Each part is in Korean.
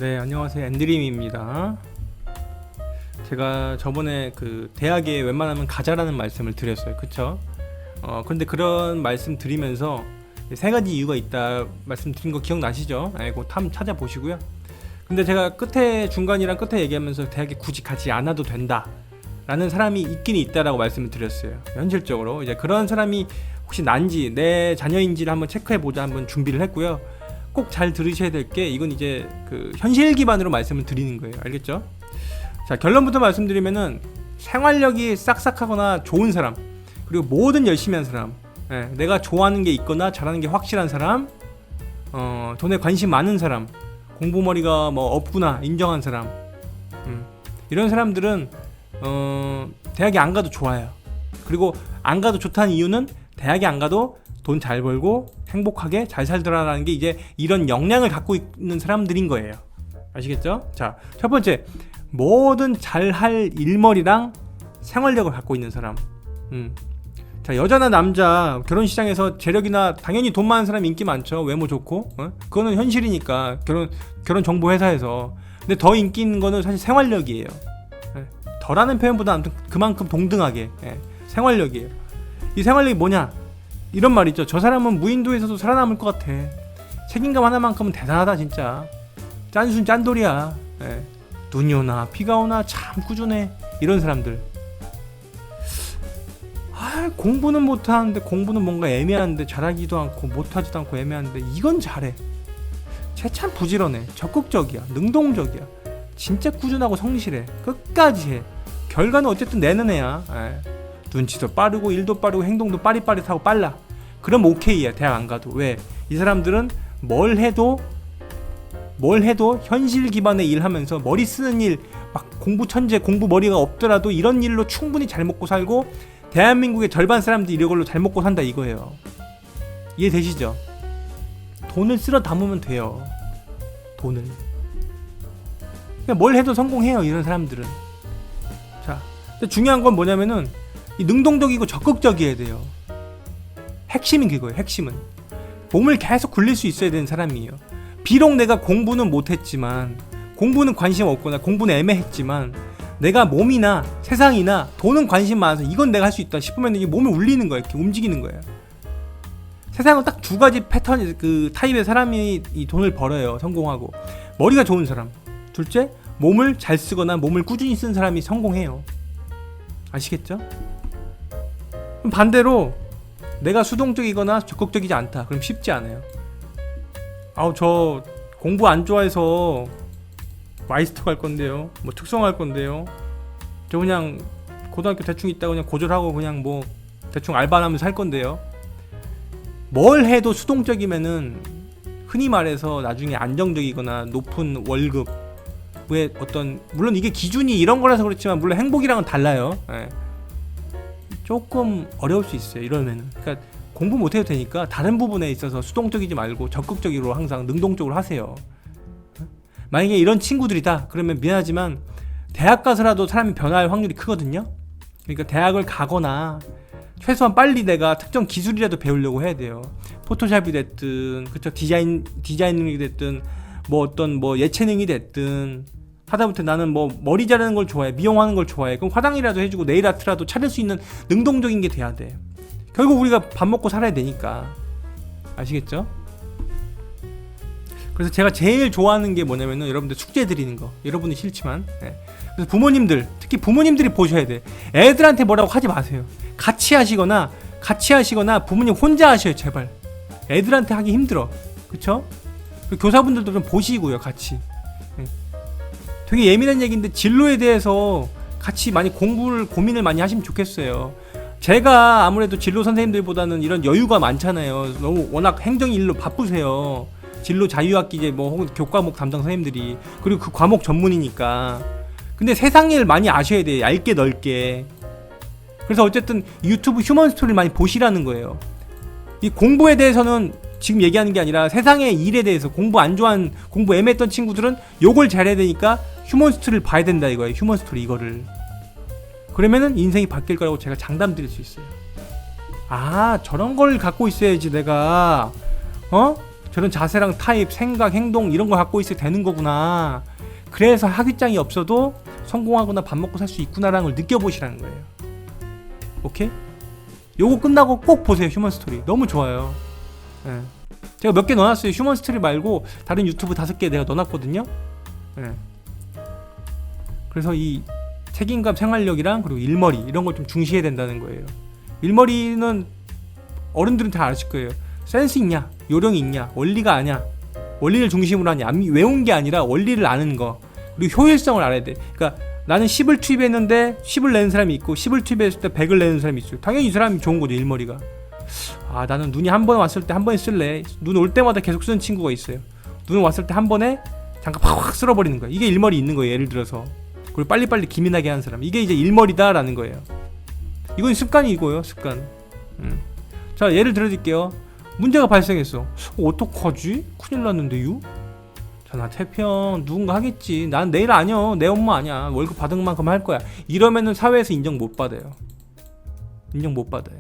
네, 안녕하세요. 앤드림입니다. 제가 저번에 그 대학에 웬만하면 가자라는 말씀을 드렸어요. 그쵸? 그런데 그런 말씀 드리면서 세 가지 이유가 있다 말씀드린 거 기억나시죠? 그거 탐 찾아보시고요. 근데 제가 중간이랑 끝에 얘기하면서 대학에 굳이 가지 않아도 된다 라는 사람이 있긴 있다라고 말씀을 드렸어요. 현실적으로 이제 그런 사람이 혹시 난지 내 자녀인지를 한번 체크해보자 한번 준비를 했고요. 꼭 잘 들으셔야 될 게 이건 이제 그 현실 기반으로 말씀을 드리는 거예요. 알겠죠? 자, 결론부터 말씀드리면은 생활력이 싹싹하거나 좋은 사람, 그리고 뭐든 열심히 한 사람, 내가 좋아하는 게 있거나 잘하는 게 확실한 사람, 돈에 관심 많은 사람, 공부머리가 뭐 없구나 인정한 사람, 이런 사람들은 대학에 안 가도 좋아요. 그리고 안 가도 좋다는 이유는 대학에 안 가도 돈 잘 벌고 행복하게 잘 살더라라는 게 이제 이런 역량을 갖고 있는 사람들인 거예요. 아시겠죠? 자, 첫 번째, 뭐든 잘할 일머리랑 생활력을 갖고 있는 사람. 자, 여자나 남자 결혼 시장에서 재력이나 당연히 돈 많은 사람이 인기 많죠. 외모 좋고, 그거는 현실이니까 결혼 정보 회사에서. 근데 더 인기 있는 거는 사실 생활력이에요. 더라는 표현보다 아무튼 그만큼 동등하게 생활력이에요. 이 생활력이 뭐냐? 이런 말 있죠. 저 사람은 무인도에서도 살아남을 것 같아. 책임감 하나만큼은 대단하다 진짜. 짠순 짠돌이야. 눈이 오나 비가 오나 참 꾸준해. 이런 사람들. 공부는 못하는데, 공부는 뭔가 애매한데, 잘하기도 않고 못하지도 않고 애매한데 이건 잘해. 쟤 참 부지런해. 적극적이야. 능동적이야. 진짜 꾸준하고 성실해. 끝까지 해. 결과는 어쨌든 내는 애야. 눈치도 빠르고 일도 빠르고 행동도 빠릿빠릿하고 빨라. 그럼 오케이야. 대학 안 가도. 왜? 이 사람들은 뭘 해도 현실 기반의 일 하면서 머리 쓰는 일, 막 공부 천재, 공부 머리가 없더라도 이런 일로 충분히 잘 먹고 살고, 대한민국의 절반 사람들이 이걸로 잘 먹고 산다 이거예요. 이해되시죠? 돈을 쓸어 담으면 돼요. 돈을. 그냥 뭘 해도 성공해요. 이런 사람들은. 자, 근데 중요한 건 뭐냐면은 이 능동적이고 적극적이어야 돼요. 핵심인 그거예요. 핵심은 몸을 계속 굴릴 수 있어야 되는 사람이에요. 비록 내가 공부는 못했지만, 공부는 관심 없거나 공부는 애매했지만, 내가 몸이나 세상이나 돈은 관심 많아서 이건 내가 할 수 있다 싶으면 이게 몸을 울리는 거예요. 이렇게 움직이는 거예요. 세상은 딱 두 가지 패턴, 그 타입의 사람이 이 돈을 벌어요. 성공하고. 머리가 좋은 사람. 둘째, 몸을 잘 쓰거나 몸을 꾸준히 쓴 사람이 성공해요. 아시겠죠? 그럼 반대로 내가 수동적이거나 적극적이지 않다. 그럼 쉽지 않아요. 저 공부 안 좋아해서 마이스터 갈 건데요. 뭐 특성 할 건데요. 저 그냥 고등학교 대충 있다가 그냥 고졸하고 그냥 뭐 대충 알바하면서 살 건데요. 뭘 해도 수동적이면은 흔히 말해서 나중에 안정적이거나 높은 월급, 왜 어떤, 물론 이게 기준이 이런 거라서 그렇지만 물론 행복이랑은 달라요. 조금 어려울 수 있어요. 이러면은. 그러니까 공부 못 해도 되니까 다른 부분에 있어서 수동적이지 말고 적극적으로 항상 능동적으로 하세요. 만약에 이런 친구들이다 그러면 미안하지만 대학 가서라도 사람이 변화할 확률이 크거든요. 그러니까 대학을 가거나 최소한 빨리 내가 특정 기술이라도 배우려고 해야 돼요. 포토샵이 됐든, 그쵸, 디자이닝이 됐든, 뭐 어떤 뭐 예체능이 됐든, 하다못해 나는 뭐 머리 자르는 걸 좋아해, 미용하는 걸 좋아해. 그럼 화장이라도 해주고 네일 아트라도 차릴 수 있는 능동적인 게 돼야 돼. 결국 우리가 밥 먹고 살아야 되니까. 아시겠죠? 그래서 제가 제일 좋아하는 게 뭐냐면은 여러분들 숙제 드리는 거. 여러분이 싫지만. 그래서 부모님들, 특히 부모님들이 보셔야 돼. 애들한테 뭐라고 하지 마세요. 같이 하시거나 부모님 혼자 하셔요. 제발. 애들한테 하기 힘들어. 그쵸? 교사분들도 좀 보시고요. 같이. 되게 예민한 얘기인데 진로에 대해서 같이 많이 고민을 많이 하시면 좋겠어요. 제가 아무래도 진로 선생님들보다는 이런 여유가 많잖아요. 너무 워낙 행정 일로 바쁘세요. 진로 자유학기 이제 뭐 혹은 교과목 담당 선생님들이. 그리고 그 과목 전문이니까. 근데 세상 일 많이 아셔야 돼요. 얇게 넓게. 그래서 어쨌든 유튜브 휴먼 스토리를 많이 보시라는 거예요. 이 공부에 대해서는 지금 얘기하는 게 아니라 세상의 일에 대해서, 공부 안 좋아한, 공부 애매했던 친구들은 요걸 잘해야 되니까 휴먼 스토리를 봐야 된다 이거예요. 휴먼 스토리 이거를. 그러면은 인생이 바뀔 거라고 제가 장담 드릴 수 있어요. 저런 걸 갖고 있어야지 내가 저런 자세랑 타입, 생각, 행동 이런 거 갖고 있어야 되는 거구나. 그래서 학위장이 없어도 성공하거나 밥 먹고 살 수 있구나라는 걸 느껴보시라는 거예요. 오케이? 요거 끝나고 꼭 보세요. 휴먼 스토리 너무 좋아요. 예. 제가 몇 개 넣어놨어요. 휴먼 스토리 말고 다른 유튜브 5개 내가 넣어놨거든요. 예. 그래서 이 책임감, 생활력이랑 그리고 일머리 이런 걸 좀 중시해야 된다는 거예요. 일머리는 어른들은 다 아실 거예요. 센스 있냐, 요령이 있냐, 원리가 아냐, 원리를 중심으로 하냐, 외운 게 아니라 원리를 아는 거, 그리고 효율성을 알아야 돼. 그러니까 나는 10을 투입했는데 10을 내는 사람이 있고 10을 투입했을 때 100을 내는 사람이 있어요. 당연히 이 사람이 좋은 거죠. 일머리가. 아, 나는 눈이 한 번 왔을 때 한 번에 쓸래. 눈 올 때마다 계속 쓰는 친구가 있어요. 눈 왔을 때 한 번에 잠깐 팍 쓸어버리는 거야. 이게 일머리 있는 거예요. 예를 들어서. 그리고 빨리빨리 기민하게 하는 사람, 이게 이제 일머리다라는 거예요. 이건 습관이고요. 습관. 자, 예를 들어드릴게요. 문제가 발생했어. 어떡하지? 큰일 났는데 유? 전화 태평 누군가 하겠지. 난 내일 아니야. 내 엄마 아니야. 월급 받은 만큼 할 거야. 이러면은 사회에서 인정 못 받아요. 인정 못 받아요.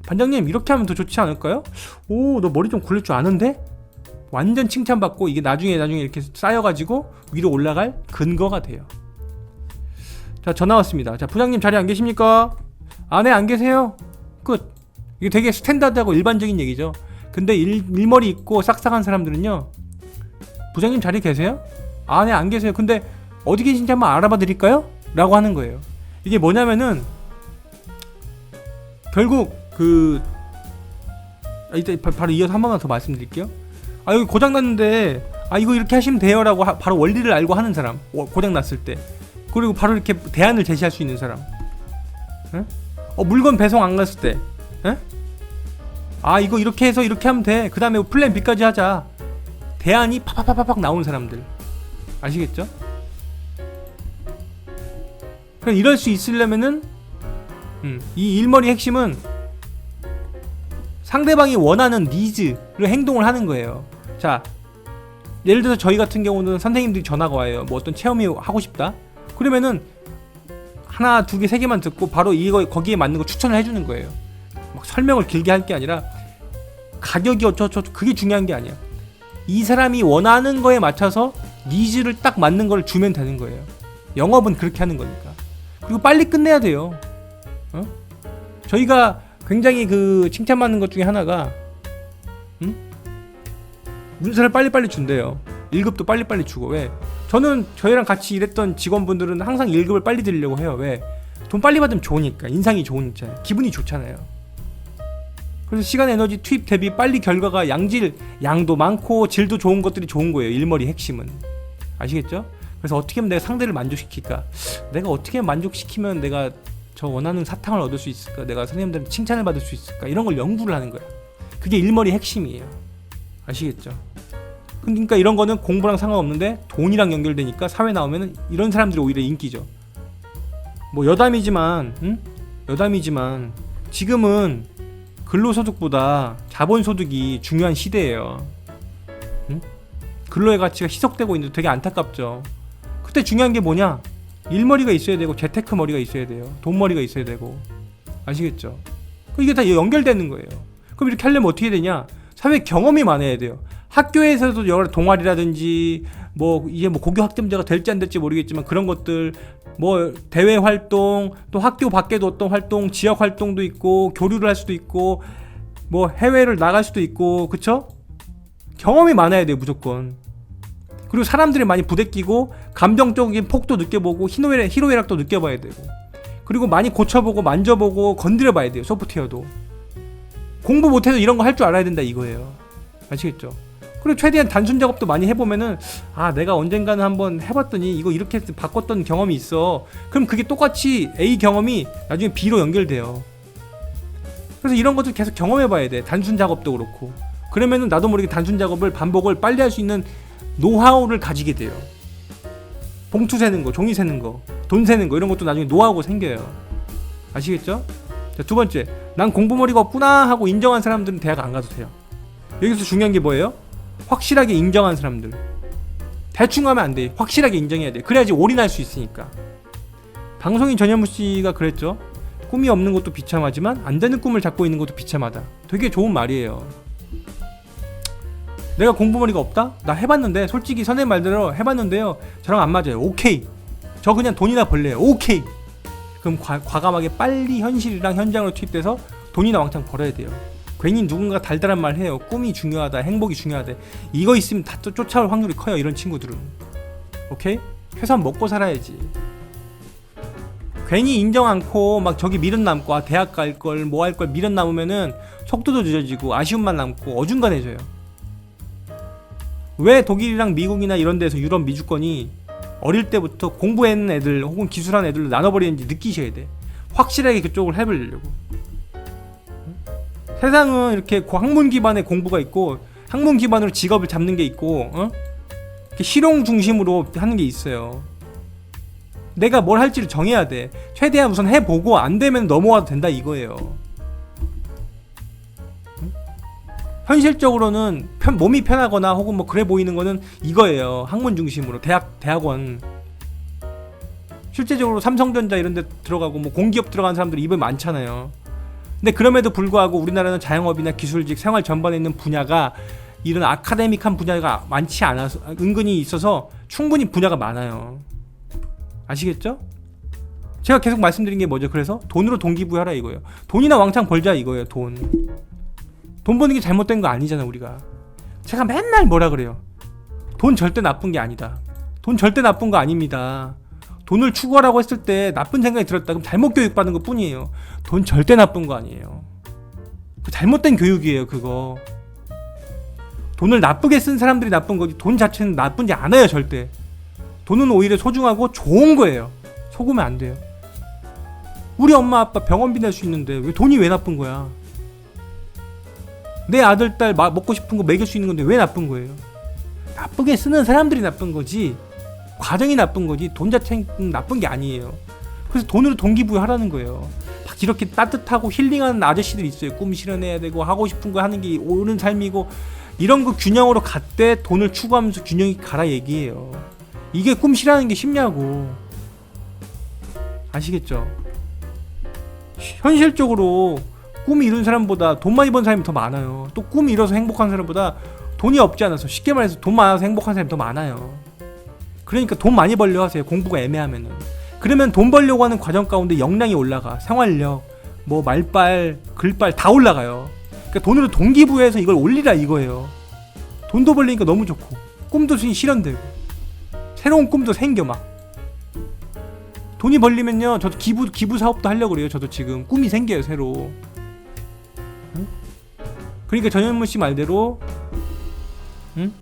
반장님 이렇게 하면 더 좋지 않을까요? 오, 너 머리 좀 굴릴 줄 아는데? 완전 칭찬받고 이게 나중에 이렇게 쌓여가지고 위로 올라갈 근거가 돼요. 자, 전화 왔습니다. 자, 부장님 자리 안 계십니까? 아, 네, 안 계세요. 끝. 이게 되게 스탠다드하고 일반적인 얘기죠. 근데 일머리 있고 싹싹한 사람들은요, 부장님 자리 계세요? 아, 네, 안 계세요. 근데 어디 계신지 한번 알아봐 드릴까요? 라고 하는 거예요. 이게 뭐냐면은 결국 이따 바로 이어서 한 번만 더 말씀드릴게요. 아, 여기 고장났는데 이거 이렇게 하시면 돼요 라고 바로 원리를 알고 하는 사람, 고장났을 때. 그리고 바로 이렇게 대안을 제시할 수 있는 사람. 물건 배송 안 갔을 때, 이거 이렇게 해서 이렇게 하면 돼. 그 다음에 플랜 B까지 하자. 대안이 팍팍팍팍 나오는 사람들. 아시겠죠? 그럼 이럴 수 있으려면은 이 일머리 핵심은 상대방이 원하는 니즈를 행동을 하는 거예요. 자, 예를 들어서 저희 같은 경우는 선생님들이 전화가 와요. 뭐 어떤 체험이 하고 싶다. 그러면은 하나, 두 개, 세 개만 듣고 바로 거기에 맞는 거 추천을 해주는 거예요. 막 설명을 길게 할 게 아니라 가격이 어쩌고 그게 중요한 게 아니야. 이 사람이 원하는 거에 맞춰서 니즈를 딱 맞는 걸 주면 되는 거예요. 영업은 그렇게 하는 거니까. 그리고 빨리 끝내야 돼요. 저희가 굉장히 칭찬받는 것 중에 하나가 문서를 빨리빨리 준대요. 1급도 빨리빨리 주고. 왜? 저는 저희랑 같이 일했던 직원분들은 항상 1급을 빨리 드리려고 해요. 왜? 돈 빨리 받으면 좋으니까. 인상이 좋으니까. 기분이 좋잖아요. 그래서 시간, 에너지 투입 대비 빨리 결과가 양도 많고 질도 좋은 것들이 좋은 거예요. 일머리 핵심은. 아시겠죠? 그래서 어떻게 하면 내가 상대를 만족시킬까? 내가 어떻게 만족시키면 내가 저 원하는 사탕을 얻을 수 있을까? 내가 선생님들한테 칭찬을 받을 수 있을까? 이런 걸 연구를 하는 거야. 그게 일머리 핵심이에요. 아시겠죠? 그러니까 이런 거는 공부랑 상관없는데 돈이랑 연결되니까 사회 나오면은 이런 사람들이 오히려 인기죠. 뭐 여담이지만 지금은 근로소득보다 자본소득이 중요한 시대예요. 근로의 가치가 희석되고 있는데 되게 안타깝죠. 그때 중요한 게 뭐냐? 일머리가 있어야 되고 재테크 머리가 있어야 돼요. 돈머리가 있어야 되고. 아시겠죠? 이게 다 연결되는 거예요. 그럼 이렇게 하려면 어떻게 되냐? 사회 경험이 많아야 돼요. 학교에서도 여러 동아리라든지 이제 고교 학점제가 될지 안 될지 모르겠지만 그런 것들, 대외 활동, 또 학교 밖에도 어떤 활동, 지역 활동도 있고, 교류를 할 수도 있고, 해외를 나갈 수도 있고, 그쵸? 경험이 많아야 돼요, 무조건. 그리고 사람들이 많이 부대끼고, 감정적인 폭도 느껴보고, 희로애락도 느껴봐야 되고, 그리고 많이 고쳐보고, 만져보고, 건드려봐야 돼요, 소프트웨어도. 공부 못해도 이런 거 할 줄 알아야 된다, 이거예요. 아시겠죠? 그리고 최대한 단순 작업도 많이 해보면은, 내가 언젠가는 한번 해봤더니 이거 이렇게 바꿨던 경험이 있어. 그럼 그게 똑같이 A 경험이 나중에 B로 연결돼요. 그래서 이런 것들 계속 경험해봐야 돼. 단순 작업도 그렇고. 그러면은 나도 모르게 단순 작업을 반복을 빨리 할 수 있는 노하우를 가지게 돼요. 봉투 세는 거, 종이 세는 거, 돈 세는 거, 이런 것도 나중에 노하우가 생겨요. 아시겠죠? 자, 두 번째, 난 공부머리가 없구나 하고 인정한 사람들은 대학 안 가도 돼요. 여기서 중요한 게 뭐예요? 확실하게 인정한 사람들. 대충 하면 안 돼. 확실하게 인정해야 돼. 그래야지 올인할 수 있으니까. 방송인 전현무 씨가 그랬죠. 꿈이 없는 것도 비참하지만 안 되는 꿈을 잡고 있는 것도 비참하다. 되게 좋은 말이에요. 내가 공부머리가 없다? 나 해봤는데 솔직히 선생님 말대로 해봤는데요 저랑 안 맞아요. 오케이. 저 그냥 돈이나 벌래요. 오케이. 그럼 과감하게 빨리 현실이랑 현장으로 투입돼서 돈이나 왕창 벌어야 돼요. 괜히 누군가 달달한 말 해요. 꿈이 중요하다, 행복이 중요하다. 이거 있으면 다 쫓아올 확률이 커요. 이런 친구들은. 오케이? 최소한 먹고 살아야지. 괜히 인정 않고 막 저기 미련 남고 아 대학 갈걸 뭐 할걸 미련 남으면은 속도도 늦어지고 아쉬움만 남고 어중간해져요. 왜 독일이랑 미국이나 이런 데서 유럽 미주권이 어릴 때부터 공부했는 애들 혹은 기술한 애들로 나눠버리는지 느끼셔야 돼. 확실하게 그쪽을 해보려고. 세상은 이렇게 학문 기반의 공부가 있고 학문 기반으로 직업을 잡는 게 있고 이렇게 실용 중심으로 하는 게 있어요. 내가 뭘 할지를 정해야 돼. 최대한 우선 해보고 안 되면 넘어와도 된다 이거예요. 현실적으로는 몸이 편하거나 혹은 뭐 그래 보이는 거는 이거예요. 학문 중심으로 대학원. 실제적으로 삼성전자 이런 데 들어가고 뭐 공기업 들어가는 사람들이 이번에 많잖아요. 근데 그럼에도 불구하고 우리나라는 자영업이나 기술직 생활 전반에 있는 분야가 이런 아카데믹한 분야가 많지 않아서 은근히 있어서 충분히 분야가 많아요. 아시겠죠? 제가 계속 말씀드린 게 뭐죠? 그래서 돈으로 동기부여하라 이거예요. 돈이나 왕창 벌자 이거예요. 돈 버는 게 잘못된 거 아니잖아 우리가. 제가 맨날 뭐라 그래요. 돈 절대 나쁜 게 아니다. 돈 절대 나쁜 거 아닙니다. 돈을 추구하라고 했을 때 나쁜 생각이 들었다 그럼 잘못 교육받은 것 뿐이에요. 돈 절대 나쁜 거 아니에요. 잘못된 교육이에요 그거. 돈을 나쁘게 쓴 사람들이 나쁜 거지 돈 자체는 나쁜지 않아요 절대. 돈은 오히려 소중하고 좋은 거예요. 속으면 안 돼요. 우리 엄마 아빠 병원비 낼 수 있는데 왜 돈이 왜 나쁜 거야. 내 아들 딸 먹고 싶은 거 먹일 수 있는 건데 왜 나쁜 거예요. 나쁘게 쓰는 사람들이 나쁜 거지 과정이 나쁜 거지 돈 자체는 나쁜 게 아니에요. 그래서 돈으로 동기부여하라는 거예요. 막 이렇게 따뜻하고 힐링하는 아저씨들이 있어요. 꿈 실현해야 되고 하고 싶은 거 하는 게 옳은 삶이고 이런 거 균형으로 갔대 돈을 추구하면서 균형이 가라 얘기예요. 이게 꿈 실현하는 게 쉽냐고. 아시겠죠? 현실적으로 꿈 이룬 사람보다 돈 많이 번 사람이 더 많아요. 또 꿈 이뤄서 행복한 사람보다 돈이 없지 않아서 쉽게 말해서 돈 많아서 행복한 사람이 더 많아요. 그러니까 돈 많이 벌려 하세요. 공부가 애매하면은. 그러면 돈 벌려고 하는 과정 가운데 역량이 올라가. 생활력, 뭐 말빨, 글빨 다 올라가요. 그러니까 돈으로 동기부여해서 이걸 올리라 이거예요. 돈도 벌리니까 너무 좋고 꿈도 실현되고 새로운 꿈도 생겨 막. 돈이 벌리면요 저도 기부 사업도 하려고 그래요. 저도 지금 꿈이 생겨요 새로. 응? 그러니까 전현무 씨 말대로 응?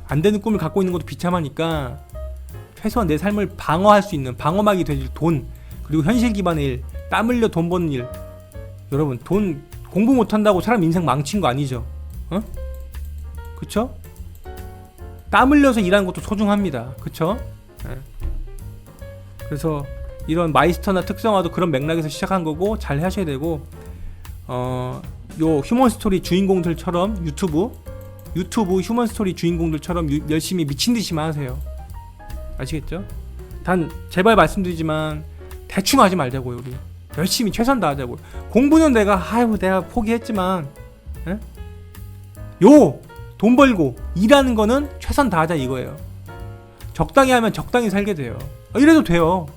안 되는 꿈을 갖고 있는 것도 비참하니까 최소한 내 삶을 방어할 수 있는 방어막이 될 돈 그리고 현실 기반의 일 땀 흘려 돈 버는 일. 여러분 돈 공부 못한다고 사람 인생 망친 거 아니죠? 어? 그쵸? 땀 흘려서 일하는 것도 소중합니다. 그쵸? 네. 그래서 이런 마이스터나 특성화도 그런 맥락에서 시작한 거고 잘 하셔야 되고 요 휴먼스토리 주인공들처럼 유튜브 휴먼스토리 주인공들처럼 열심히 미친듯이만 하세요. 아시겠죠? 단 제발 말씀드리지만 대충 하지 말자고요. 우리 열심히 최선 다하자고요. 공부는 내가 포기했지만 에? 돈 벌고 일하는 거는 최선 다하자 이거예요. 적당히 하면 적당히 살게 돼요. 이래도 돼요.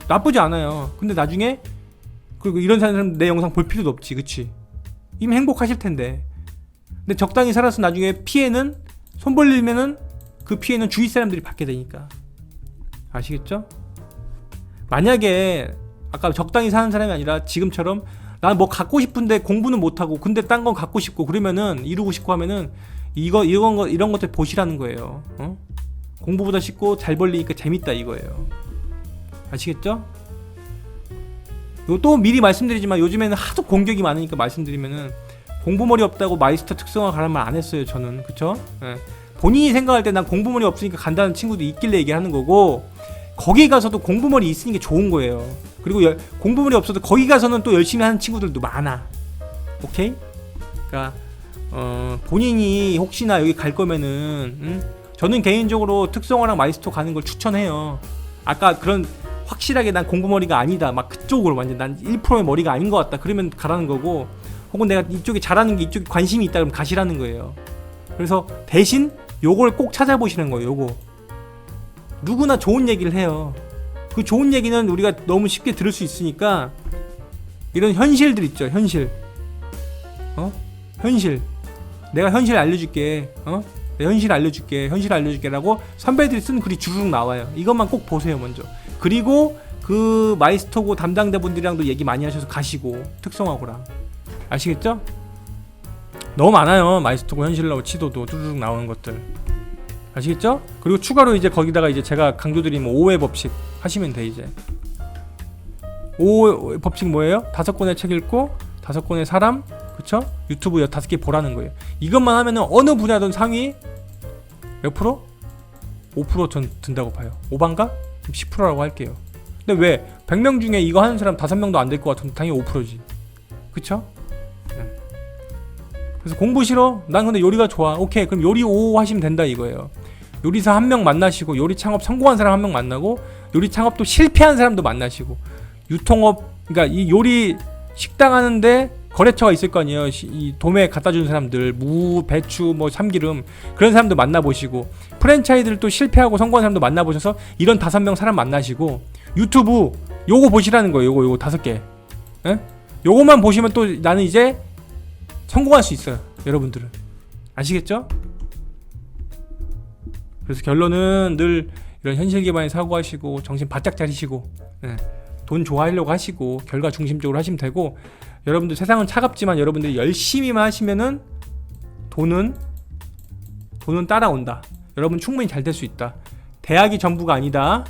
나쁘지 않아요. 근데 나중에 그리고 이런 사람 내 영상 볼 필요도 없지. 그치? 이미 행복하실 텐데. 근데 적당히 살아서 나중에 피해는 손 벌리면은 그 피해는 주위 사람들이 받게 되니까. 아시겠죠? 만약에 아까 적당히 사는 사람이 아니라 지금처럼 난 뭐 갖고 싶은데 공부는 못하고 근데 딴 건 갖고 싶고 그러면은 이루고 싶고 하면은 이런 것들 보시라는 거예요. 어? 공부보다 쉽고 잘 벌리니까 재밌다 이거예요. 아시겠죠? 또 미리 말씀드리지만 요즘에는 하도 공격이 많으니까 말씀드리면은 공부머리 없다고 마이스터 특성화 가란 말 안 했어요 저는. 그쵸? 예. 본인이 생각할 때 난 공부머리 없으니까 간다는 친구도 있길래 얘기하는 거고 거기 가서도 공부머리 있으니 게 좋은 거예요. 그리고 공부머리 없어도 거기 가서는 또 열심히 하는 친구들도 많아. 오케이? 그러니까 본인이 혹시나 여기 갈 거면은 저는 개인적으로 특성화랑 마이스터 가는 걸 추천해요. 아까 그런 확실하게 난 공부머리가 아니다 막 그쪽으로 완전 난 1%의 머리가 아닌 것 같다 그러면 가라는 거고 혹은 내가 이쪽에 잘하는 게 이쪽에 관심이 있다 그러면 가시라는 거예요. 그래서 대신 요걸 꼭 찾아보시는 거예요. 요거 누구나 좋은 얘기를 해요. 그 좋은 얘기는 우리가 너무 쉽게 들을 수 있으니까 이런 현실들 있죠. 현실. 현실. 내가 현실 알려줄게. 내가 현실 알려줄게라고 선배들이 쓴 글이 주르륵 나와요. 이것만 꼭 보세요 먼저. 그리고 그 마이스토고 담당자분들이랑도 얘기 많이 하셔서 가시고 특성화고랑 아시겠죠? 너무 많아요. 마이스토고 현실로 치도도 뚜루룩 나오는 것들 아시겠죠? 그리고 추가로 이제 거기다가 이제 제가 강조드리면 5회 법칙 하시면 돼. 이제 5회 법칙 뭐예요? 5권의 책 읽고 5권의 사람, 그쵸? 유튜브 5개 보라는 거예요. 이것만 하면은 어느 분야든 상위 몇 프로? 5% 전 든다고 봐요. 5반가? 10%라고 할게요. 근데 왜 100명 중에 이거 하는 사람 5명도 안 될 것 같으면 당연히 5%지. 그쵸? 그래서 공부 싫어? 난 근데 요리가 좋아. 오케이, 그럼 요리 5 하시면 된다 이거예요. 요리사 1명 만나시고, 요리 창업 성공한 사람 1명 만나고, 요리 창업도 실패한 사람도 만나시고, 유통업, 그러니까 이 요리 식당 하는데 거래처가 있을 거 아니에요. 이 도매 갖다 주는 사람들, 무, 배추, 뭐 참기름, 그런 사람도 만나보시고, 프랜차이즈를 또 실패하고 성공한 사람도 만나보셔서 이런 5명 사람 만나시고, 유튜브 요거 보시라는 거예요. 요거 5개. 에? 요거만 보시면 또 나는 이제 성공할 수 있어요. 여러분들은 아시겠죠? 그래서 결론은 늘 이런 현실 기반의 사고하시고 정신 바짝 차리시고 돈 좋아하려고 하시고 결과 중심적으로 하시면 되고, 여러분들 세상은 차갑지만 여러분들이 열심히만 하시면은 돈은 따라온다. 여러분 충분히 잘 될 수 있다. 대학이 전부가 아니다.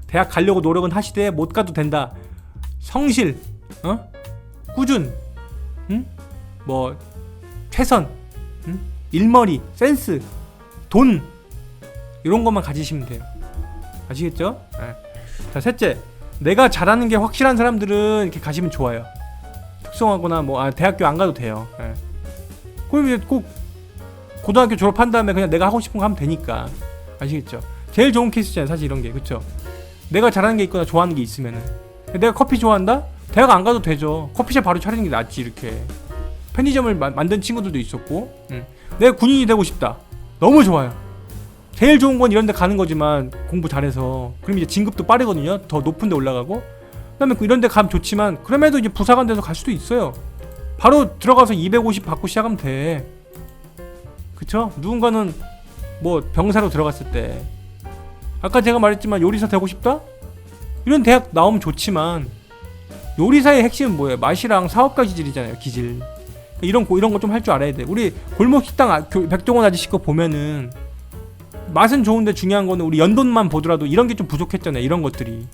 대학 가려고 노력은 하시되 못 가도 된다. 성실, 꾸준, 뭐 최선, 일머리, 센스, 돈 이런 것만 가지시면 돼요. 아시겠죠? 자, 셋째, 내가 잘하는 게 확실한 사람들은 이렇게 가시면 좋아요. 특성화거나 뭐 대학교 안 가도 돼요. 그럼 이제 꼭 고등학교 졸업한 다음에 그냥 내가 하고 싶은 거 하면 되니까. 아시겠죠? 제일 좋은 케이스잖아요, 사실 이런 게. 그쵸? 내가 잘하는 게 있거나 좋아하는 게 있으면은. 내가 커피 좋아한다? 대학 안 가도 되죠. 커피숍 바로 차리는 게 낫지. 이렇게 편의점을 만든 친구들도 있었고. 내가 군인이 되고 싶다. 너무 좋아요. 제일 좋은 건 이런 데 가는 거지만 공부 잘해서. 그럼 이제 진급도 빠르거든요. 더 높은 데 올라가고. 그 다음에 이런 데 가면 좋지만 그럼에도 이제 부사관 돼서 갈 수도 있어요. 바로 들어가서 250 받고 시작하면 돼. 그쵸? 누군가는 뭐 병사로 들어갔을 때, 아까 제가 말했지만 요리사 되고 싶다? 이런 대학 나오면 좋지만 요리사의 핵심은 뭐예요? 맛이랑 사업가 기질이잖아요. 기질. 이런 거 좀 할 줄 알아야 돼. 우리 골목 식당 백종원 아저씨 거 보면은 맛은 좋은데 중요한 거는 우리 연돈만 보더라도 이런 게 좀 부족했잖아요. 이런 것들이.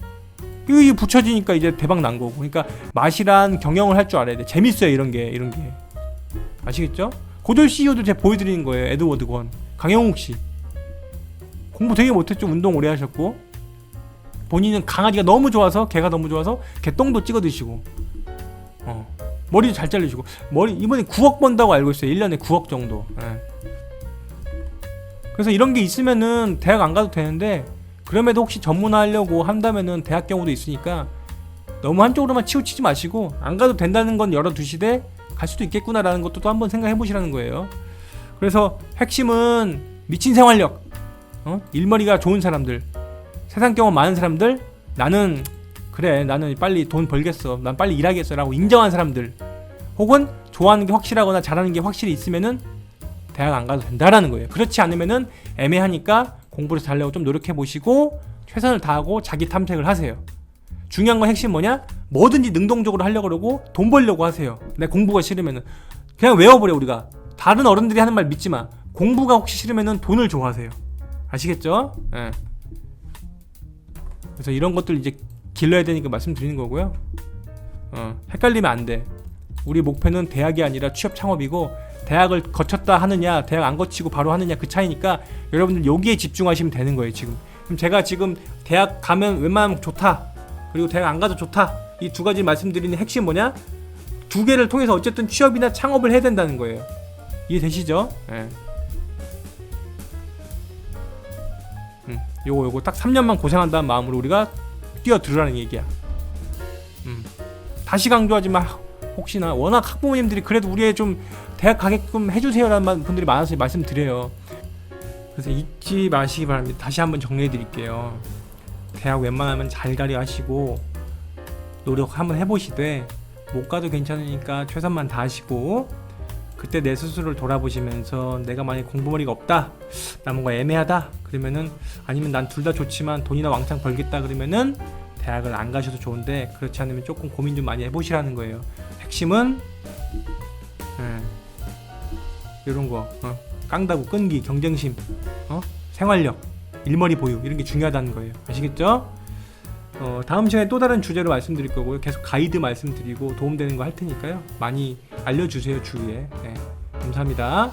이게 붙여지니까 이제 대박 난 거고. 그러니까 맛이란 경영을 할 줄 알아야 돼. 재밌어요. 이런 게. 아시겠죠? 고졸 CEO도 제가 보여드리는 거예요. 에드워드 권, 강영욱 씨. 공부 되게 못했죠. 운동 오래 하셨고, 본인은 강아지가 너무 좋아서, 개가 너무 좋아서 개똥도 찍어 드시고, 머리도 잘 자르시고, 머리 이번에 9억 번다고 알고 있어요. 1년에 9억 정도. 그래서 이런 게 있으면은 대학 안 가도 되는데, 그럼에도 혹시 전문화하려고 한다면은 대학 경우도 있으니까 너무 한쪽으로만 치우치지 마시고 안 가도 된다는 건 열어두시되 갈 수도 있겠구나라는 것도 또 한번 생각해 보시라는 거예요. 그래서 핵심은 미친 생활력, 일머리가 좋은 사람들, 세상 경험 많은 사람들, 나는 빨리 돈 벌겠어, 난 빨리 일하겠어 라고 인정한 사람들, 혹은 좋아하는 게 확실하거나 잘하는 게 확실히 있으면은 대학 안 가도 된다라는 거예요. 그렇지 않으면은 애매하니까 공부를 잘하려고 좀 노력해 보시고 최선을 다하고 자기 탐색을 하세요. 중요한 건 핵심 뭐냐? 뭐든지 능동적으로 하려고 그러고 돈 벌려고 하세요. 내 공부가 싫으면은 그냥 외워버려. 우리가 다른 어른들이 하는 말 믿지 마. 공부가 혹시 싫으면은 돈을 좋아하세요. 아시겠죠? 그래서 이런 것들 이제 길러야 되니까 말씀드리는 거고요. 헷갈리면 안 돼. 우리 목표는 대학이 아니라 취업 창업이고, 대학을 거쳤다 하느냐 대학 안 거치고 바로 하느냐 그 차이니까 여러분들 여기에 집중하시면 되는 거예요. 지금 그럼 제가 지금 대학 가면 웬만하면 좋다, 그리고 대학 안 가도 좋다, 이 두 가지 말씀드리는 핵심 뭐냐? 두 개를 통해서 어쨌든 취업이나 창업을 해야 된다는 거예요. 이해되시죠? 요거 딱 3년만 고생한다는 마음으로 우리가 뛰어들으라는 얘기야. 다시 강조하지만 혹시나 워낙 학부모님들이 그래도 우리 애 좀 대학 가게끔 해주세요라는 분들이 많아서 말씀드려요. 그래서 잊지 마시기 바랍니다. 다시 한번 정리해 드릴게요. 대학 웬만하면 잘 가려 하시고 노력 한번 해보시되 못 가도 괜찮으니까 최선만 다하시고, 그때 내 스스로를 돌아보시면서 내가 만약에 공부머리가 없다, 나 뭔가 애매하다 그러면은, 아니면 난 둘 다 좋지만 돈이나 왕창 벌겠다 그러면은 대학을 안 가셔도 좋은데, 그렇지 않으면 조금 고민 좀 많이 해보시라는 거예요. 핵심은 이런 거 깡다구, 끈기, 경쟁심, 생활력, 일머리 보유, 이런 게 중요하다는 거예요. 아시겠죠? 다음 시간에 또 다른 주제로 말씀드릴 거고요. 계속 가이드 말씀드리고 도움되는 거 할 테니까요. 많이 알려주세요, 주위에. 네, 감사합니다.